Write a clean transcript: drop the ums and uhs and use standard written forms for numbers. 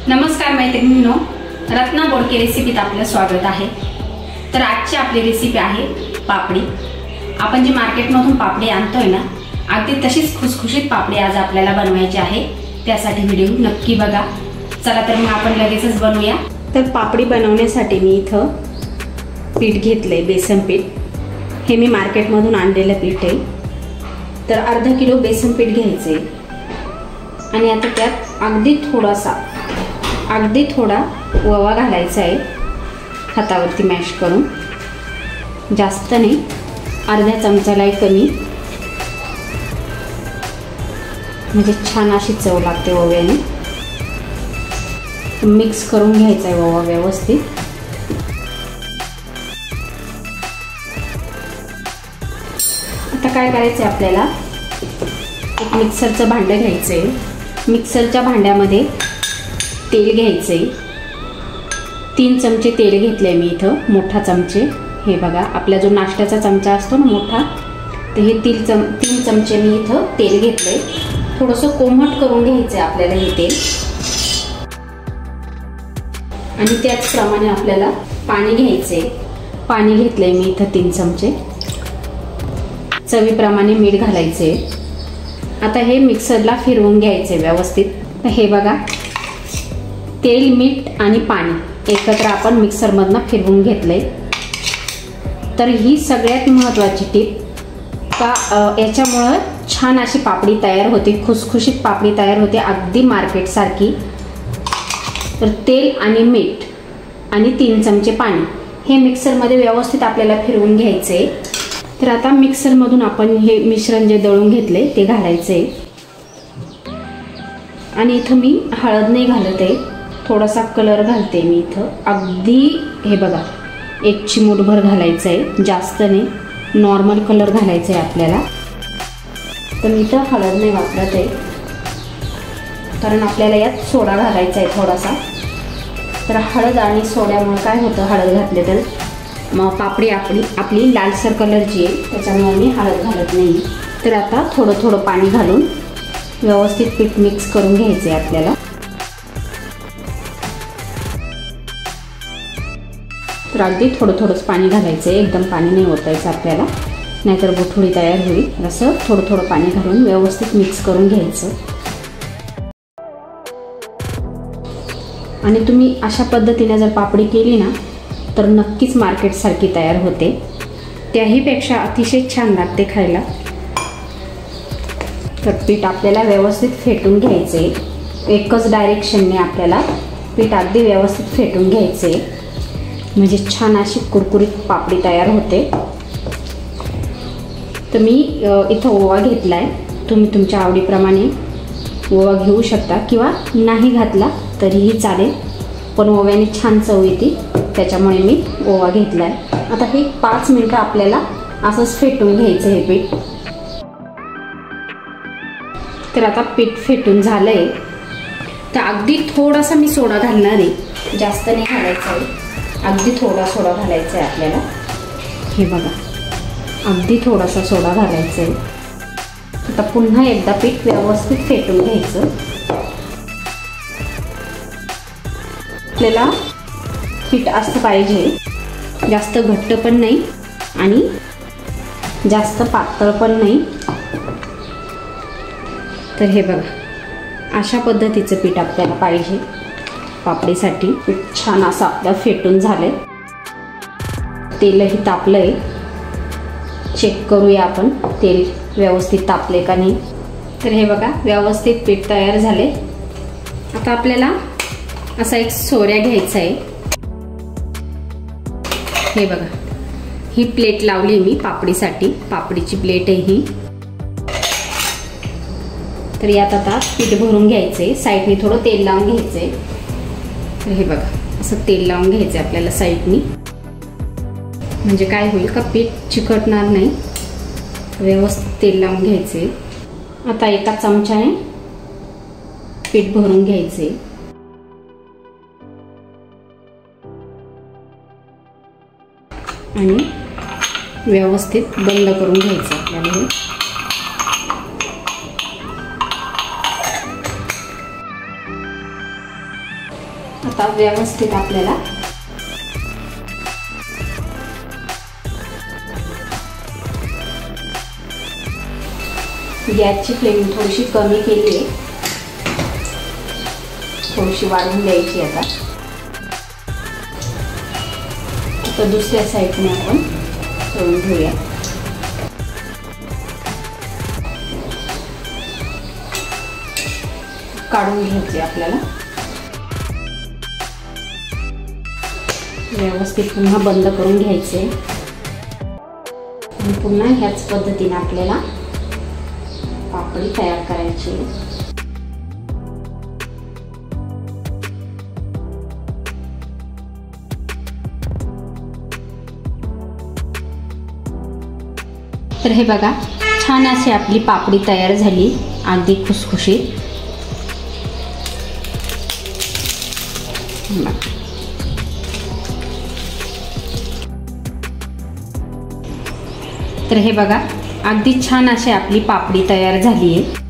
नमस्कार मैत्रिणींनो, रत्ना बोडके रेसिपीत आपलं स्वागत आहे। तर आजची आपली रेसिपी आहे पापडी। आपण जी मार्केटमधून पापडी आणतोय ना, अगदी तशीच खुसखुशीत पापडी आज आपल्याला बनवायची आहे। त्यासाठी व्हिडिओ नक्की बघा। चला तर मग आपण लगेचच बनवूया। तर पापडी बनवण्यासाठी मी इथं पीठ घेतलंय, बेसन पीठ। हे मी मार्केटमधून आणलेलं पीठ आहे। तर अर्धा किलो बेसन पीठ घ्यायचे आणि आता त्यात अगदी थोडा ओवा घालायचा आहे, हातावरती मॅश करून। जास्त नाही, अर्ध्या चमचाला कमी, म्हणजे छान अशी चव लागते ओव्याने। मिक्स करून घ्यायचा आहे ओवा व्यवस्थित। आता काय करायचं आहे, आपल्याला एक मिक्सरचं भांडं घ्यायचं आहे। मिक्सरच्या भांड्यामध्ये तेल घ्यायचे, 3 चमचे तेल घेतले मी इथं, मोठा चमचे। हे बघा, आपला जो नाश्त्याचा चमचा असतो ना मोठा, तर हे 3 चमचे मी इथं तेल घेतले। थोडंसं कोमट करून घ्यायचं आहे आपल्याला हे तेल। आणि त्याचप्रमाणे आपल्याला पाणी घ्यायचे। पाणी घेतलंय मी इथं 3 चमचे। चवीप्रमाणे मीठ घालायचे। आता हे मिक्सरला फिरवून घ्यायचे व्यवस्थित। तर हे बघा, तेल, मीठ आणि पाणी एकत्र आपण मिक्सरमधनं फिरवून घेतलंय। तर ही सगळ्यात महत्त्वाची टिप का याच्यामुळं छान अशी पापडी तयार होते, खुसखुशीत पापडी तयार होते, अगदी मार्केटसारखी। तर तेल आणि मीठ आणि 3 चमचे पाणी हे मिक्सरमध्ये व्यवस्थित आपल्याला फिरवून घ्यायचे। तर आता मिक्सरमधून आपण हे मिश्रण जे दळून घेतले ते घालायचे। आणि इथं मी हळद नाही घालत आहे, थोडासा कलर घालते मी इथं। अगदी हे बघा, 1 चिमूटभर घालायचं आहे, जास्त नाही, नॉर्मल कलर घालायचा आहे आपल्याला। तर मी इथं हळद नाही वापरत आहे, कारण आपल्याला यात सोडा घालायचा आहे थोडासा। तर हळद आणि सोड्यामुळे काय होतं, हळद घातले तर मग पापडी आपली लालसर कलरची आहे, त्याच्यामुळे मी हळद घालत नाही। तर आता थोडं पाणी घालून व्यवस्थित पीठ मिक्स करून घ्यायचे आपल्याला। तर अगदी थोडंच पाणी घालायचं आहे, एकदम पाणी नाही ओतायचं आपल्याला, नाहीतर गुठळी तयार होईल। असं थोडं पाणी घालून व्यवस्थित मिक्स करून घ्यायचं। आणि तुम्ही अशा पद्धतीने जर पापडी केली ना, तर नक्कीच मार्केटसारखी तयार होते, त्याहीपेक्षा अतिशय छान लागते खायला। तर पीठ आपल्याला व्यवस्थित फेटून घ्यायचे, एकच डायरेक्शनने आपल्याला पीठ अगदी व्यवस्थित फेटून घ्यायचे, म्हणजे छान अशी कुरकुरीत पापडी तयार होते। तर मी इथं ओवा घेतला आहे, तुम्ही तुमच्या आवडीप्रमाणे ओवा घेऊ शकता किंवा नाही घातला तरीही चालेल, पण ओव्याने छान चव येते, त्याच्यामुळे मी ओवा घेतला आहे। आता हे 5 मिनिटं आपल्याला असंच फेटून घ्यायचं हे पीठ। तर आता पीठ फेटून झालंय। तर अगदी थोडासा मी सोडा घालणार आहे, जास्त नाही घालायचं आहे, अगदी थोडा सोडा घालायचा आहे आपल्याला। हे बघा, अगदी थोडासा सोडा घालायचा आहे। आता पुन्हा एकदा पीठ व्यवस्थित फेटून घ्यायचं। आपल्याला पीठ असं पाहिजे, जास्त घट्ट पण नाही आणि जास्त पातळ पण नाही। तर हे बघा, अशा पद्धतीचं पीठ आपल्याला पाहिजे पापडीसाठी। पीठ छान असं आपलं फेटून झालंय, तेलही तापलंय। चेक करूया आपण तेल व्यवस्थित तापले का नाही। तर हे बघा, व्यवस्थित पीठ तयार झाले। आता आपल्याला असा एक सोऱ्या घ्यायचा आहे। हे बघा, ही प्लेट लावली मी पापडीसाठी, पापडीची प्लेट आहे ही। तर यात आता पीठ भरून घ्यायचे, साईडनी थोडं तेल लावून घ्यायचे। तर हे बघा, असं तेल लावून घ्यायचे आपल्याला साईडनी, म्हणजे काय होईल का पीठ चिकटणार नाही, व्यवस्थित तेल लावून घ्यायचे। आता एका चमच्याने पीठ भरून घ्यायचे आणि व्यवस्थित बंद करून घ्यायचं आपल्याला हे। आता व्यवस्थित आपल्याला गॅसची फ्लेम थोडीशी कमी केली आहे, थोडीशी वाढवून द्यायची. आता दुसऱ्या साईडने आपण तळून घेऊया. काढून घ्यायचे आपल्याला. व्यवस्थित पुन्हा बंद करून घ्यायचे आणि पुन्हा ह्याच पद्धतीने आपल्याला पापडी तयार करायची. तर हे बघा, छान अशी आपली पापडी तयार झाली, अगदी खुसखुशीत. तर हे बघा, अगदी छान अशी आपली पापडी तयार झाली आहे.